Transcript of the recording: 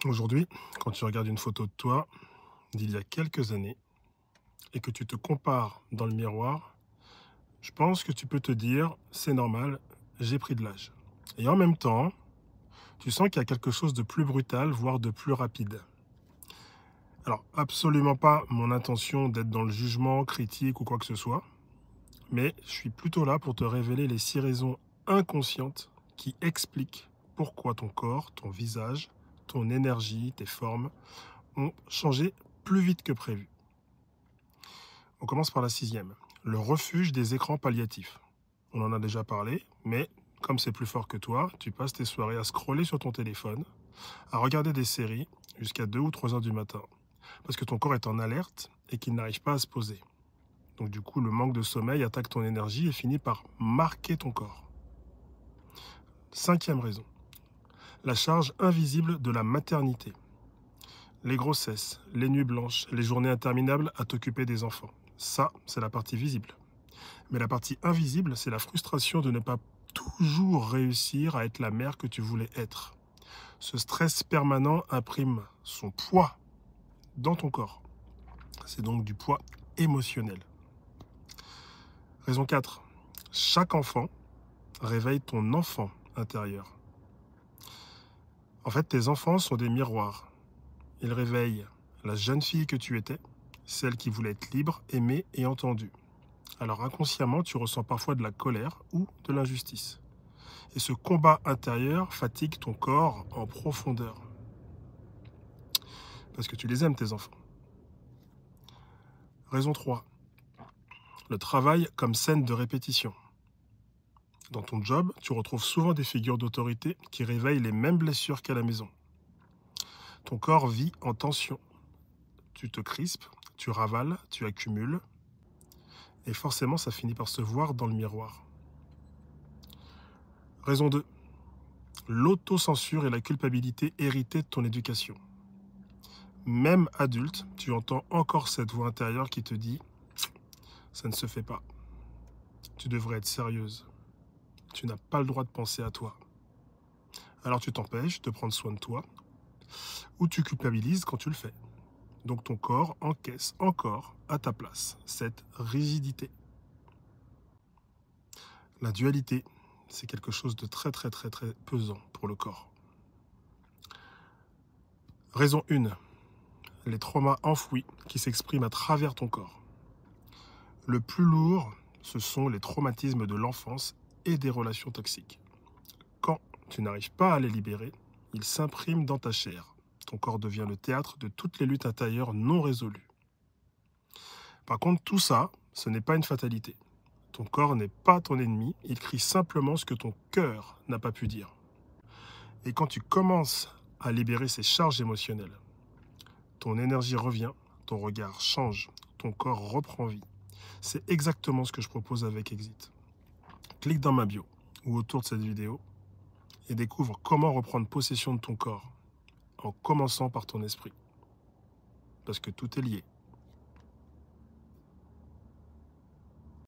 Aujourd'hui, quand tu regardes une photo de toi d'il y a quelques années et que tu te compares dans le miroir, je pense que tu peux te dire, c'est normal, j'ai pris de l'âge. Et en même temps, tu sens qu'il y a quelque chose de plus brutal, voire de plus rapide. Alors, absolument pas mon intention d'être dans le jugement, critique ou quoi que ce soit, mais je suis plutôt là pour te révéler les 6 raisons inconscientes qui expliquent pourquoi ton corps, ton visage, ton énergie, tes formes ont changé plus vite que prévu. On commence par la 6e, le refuge des écrans palliatifs. On en a déjà parlé, mais comme c'est plus fort que toi, tu passes tes soirées à scroller sur ton téléphone, à regarder des séries jusqu'à 2 ou 3 heures du matin, parce que ton corps est en alerte et qu'il n'arrive pas à se poser. Donc du coup, le manque de sommeil attaque ton énergie et finit par marquer ton corps. 5e raison, la charge invisible de la maternité. Les grossesses, les nuits blanches, les journées interminables à t'occuper des enfants. Ça, c'est la partie visible. Mais la partie invisible, c'est la frustration de ne pas toujours réussir à être la mère que tu voulais être. Ce stress permanent imprime son poids dans ton corps. C'est donc du poids émotionnel. Raison 4. Chaque enfant réveille ton enfant intérieur. En fait, tes enfants sont des miroirs. Ils réveillent la jeune fille que tu étais, celle qui voulait être libre, aimée et entendue. Alors inconsciemment, tu ressens parfois de la colère ou de l'injustice. Et ce combat intérieur fatigue ton corps en profondeur. Parce que tu les aimes, tes enfants. Raison 3. Le travail comme scène de répétition. Dans ton job, tu retrouves souvent des figures d'autorité qui réveillent les mêmes blessures qu'à la maison. Ton corps vit en tension. Tu te crispes, tu ravales, tu accumules. Et forcément, ça finit par se voir dans le miroir. Raison 2. L'autocensure et la culpabilité héritées de ton éducation. Même adulte, tu entends encore cette voix intérieure qui te dit « ça ne se fait pas, tu devrais être sérieuse, tu n'as pas le droit de penser à toi ». Alors tu t'empêches de prendre soin de toi ou tu culpabilises quand tu le fais. Donc ton corps encaisse encore à ta place cette rigidité. La dualité, c'est quelque chose de très pesant pour le corps. Raison 1. Les traumas enfouis qui s'expriment à travers ton corps. Le plus lourd, ce sont les traumatismes de l'enfance et des relations toxiques. Quand tu n'arrives pas à les libérer, ils s'impriment dans ta chair. Ton corps devient le théâtre de toutes les luttes intérieures non résolues. Par contre, tout ça, ce n'est pas une fatalité. Ton corps n'est pas ton ennemi, il crie simplement ce que ton cœur n'a pas pu dire. Et quand tu commences à libérer ces charges émotionnelles, ton énergie revient, ton regard change, ton corps reprend vie. C'est exactement ce que je propose avec Exit. Clique dans ma bio ou autour de cette vidéo et découvre comment reprendre possession de ton corps en commençant par ton esprit. Parce que tout est lié.